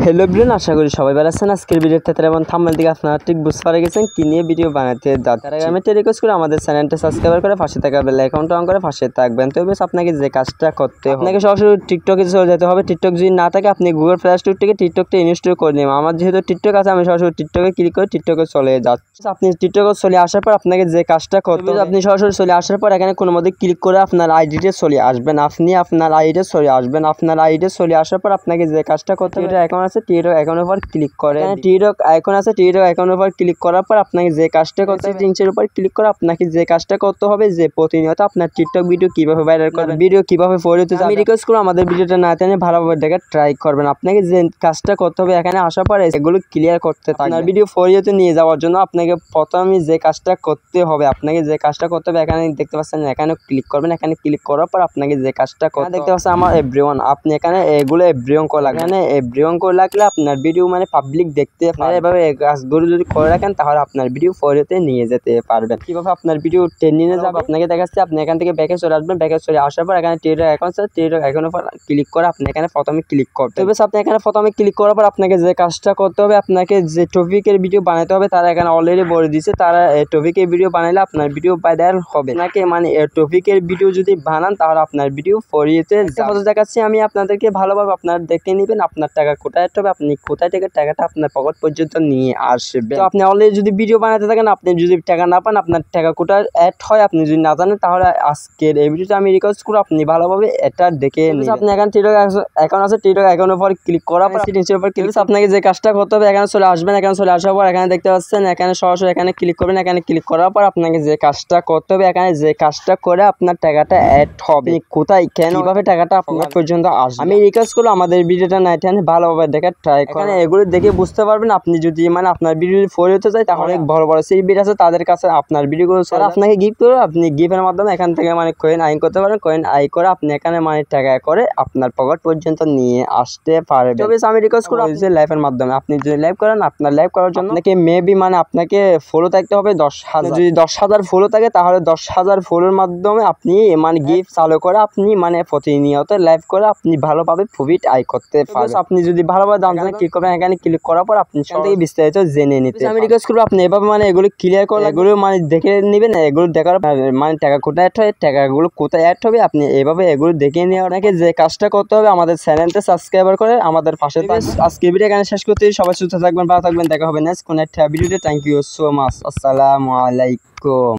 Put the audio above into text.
Hello everyone, আশা করি সবাই ভালো আছেন। আজকের ভিডিওতে এবং থাম্বনেল থেকে আপনারা ঠিক বুঝতে পারে গেছেন কি নিয়ে ভিডিও বানাতে যাচ্ছি। আমি রিকোয়েস্ট করি আমাদের চ্যানেলটা সাবস্ক্রাইব করে পাশে থাকা বেল আইকনটা অন করে পাশে থাকবেন। তো বেশ আপনাকে যে কাজটা করতে হবে, আপনাকে সরাসরি টিকটকে চলে যেতে হবে। টিকটক যদি না থাকে আপনি গুগল প্লে স্টোর থেকে টিকটকটা ইনস্টল করে নেবেন। আমার যেহেতু টিকটক আছে আমি সরাসরি টিকটকে ক্লিক করে টিকটকে চলে যাচ্ছি। আপনি টিকটকে চলে আসার পর আপনাকে যে কাজটা করতে হবে, আপনি সরাসরি চলে আসার পর এখানে কোনো মধ্যে ক্লিক করে আপনার আইডিতে চলে আসবেন। আপনি আপনার আইডিতে চলে আসবেন। আপনার আইডিতে চলে আসার পর আপনাকে যে কাজটা করতে হবে, অ্যাকাউন্ট আছে টিকটক অ্যাকাউন্টের উপর ক্লিক করে টিকটক আইকন আছে টিকটক অ্যাকাউন্টের উপর ক্লিক করার পর আপনাকে যে কাজটা করতে হবে সেটিংসের উপর ক্লিক করে আপনাকে যে কাজটা করতে হবে যে প্রতিনিয়ত আপনার টিকটক ভিডিও কিভাবে ভাইরাল করবেন, ভিডিও কিভাবে ফরিয়ে তুলতে। আমি রিকোয়েস্ট করব আমাদের ভিডিওটা না টেনে ভালোভাবে দেখে ট্রাই করবেন। আপনাকে যে কাজটা করতে হবে এখানে আসার পরে এগুলো ক্লিয়ার করতে থাকবেন। আপনার ভিডিও ফরিয়েতে নিয়ে যাওয়ার জন্য আপনাকে প্রথমে যে কাজটা করতে হবে, আপনাকে যে কাজটা করতে হবে এখানে দেখতে পাচ্ছেন, এখানে ক্লিক করবেন। এখানে ক্লিক করার পর আপনাকে যে কাজটা করতে দেখতে পাচ্ছেন আমার এভরিওয়ান, আপনি এখানে এগুলো এভরিওয়ান করে লাগবে। এখানে এভরিওয়ান করে লাগলে আপনার ভিডিও মানে পাবলিক দেখতে পারে। এভাবে কাজগুলো যদি করে রাখেন তাহলে আপনার ভিডিও ফরিয়েতে নিয়ে যেতে পারবেন। কিভাবে আপনার ভিডিও ট্রেন্ডিংয়ে যাবে আপনাকে দেখাচ্ছি। আপনি এখান থেকে ব্যাকে চলে আসবেন। ব্যাকে চলে আসার পর এখানে টিকটক অ্যাকাউন্ট আছে, টিকটক অ্যাকাউন্টের উপর ক্লিক করে আপনি এখানে প্রথমে ক্লিক করতে হবে। আপনি এখানে প্রথমে ক্লিক করার পর আপনাকে যে কাজটা করতে হবে, আপনাকে যে টপিকের ভিডিও বানাতে হবে তারা এখানে অলরেডি বলে দিয়েছে। তারা টপিকের ভিডিও বানাইলে আপনার ভিডিও ভাইরাল হবে। নাকি মানে টপিকের ভিডিও যদি বানান তাহলে আপনার ভিডিও ফরিয়েতে যাবে। দেখাচ্ছি আমি আপনাদেরকে, ভালোভাবে আপনারা দেখে নেবেন আপনার টাকা কোথায় হবে, আপনি কোথায় থেকে টাকাটা আপনার পকেট পর্যন্ত নিয়ে আসবে। তো আপনি অলরেডি যদি ভিডিও বানাতে থাকেন, আপনি যদি টাকা না পান, আপনার টাকা কোথায় অ্যাড হয় আপনি যদি না জানেন, তাহলে আজকের এই ভিডিওটা আমি রিকোয়েস্ট করব আপনি ভালোভাবে এটা দেখে নেবেন। আপনি এখানে টিকটক অ্যাকাউন্ট আছে, টিকটক অ্যাকাউন্টের উপর ক্লিক করার পর সেটিংসের উপর ক্লিক আপনাকে যে কাজটা করতে হবে এখানে চলে আসবেন। এখানে চলে আসার পর এখানে দেখতে পাচ্ছেন এখানে সরাসরি এখানে ক্লিক করবেন। এখানে ক্লিক করার পর আপনাকে যে কাজটা করতে হবে, এখানে যে কাজটা করে আপনার টাকাটা অ্যাড হবে, কোথায় কিভাবে টাকাটা আপনার পর্যন্ত আসবে। আমি রিকোয়েস্ট করব আমাদের ভিডিওটা না টেনে ভালোভাবে দেখে ট্রাই করেন। এগুলো দেখে বুঝতে পারবেন আপনি যদি মানে আপনার ভিডিও ফরিয়ে যায় তাহলে অনেক বড় বড় সেলিব্রিটি আছে তাদের কাছে আপনার ভিডিওগুলো আপনাকে গিফট করে আপনি গিফটের মাধ্যমে এখান থেকে মানে কয়েন আই করতে পারেন। কয়েন আই করে আপনি এখানে মানে টাকা করে আপনার পকেট পর্যন্ত নিয়ে আসতে পারবেন। তবে আমি রিকোয়েস্ট করব যে লাইভের মাধ্যমে আপনি যদি লাইভ করেন, আপনার লাইভ করার জন্য আপনাকে মেবি মানে আপনাকে ফলো থাকতে হবে 10,000। যদি 10,000 ফলো থাকে তাহলে 10,000 ফলোর মাধ্যমে আপনি মানে গিফট চালু করে আপনি মানে প্রতিনিয়ত লাইভ করে আপনি ভালোভাবে প্রফিট আয় করতে পারবেন। আপনি যদি ভালোভাবে জানেন ক্লিক করবেন, এখানে ক্লিক করার পর আপনি সেখান থেকে বিস্তারিত জেনে নিতে। আমি রিকোয়েস্ট করবো আপনি এভাবে মানে এগুলো ক্লিয়ার করে এগুলো মানে দেখে নেবেন। এগুলো দেখার মানে টাকা কোথায় অ্যাড হয়, টাকাগুলো কোথায় অ্যাড হবে আপনি এভাবে এগুলো দেখে নিয়ে আপনাকে যে কাজটা করতে হবে আমাদের চ্যানেলটা সাবস্ক্রাইবার করে আমাদের পাশে থাকবেন। আজকে ভিডিও এখানে শেষ করতে, সবাই সুস্থ থাকবেন, ভালো থাকবেন, দেখা হবে নেক্সট কোন একটা ভিডিওতে। Thank you so much. আসসালামু আলাইকুম।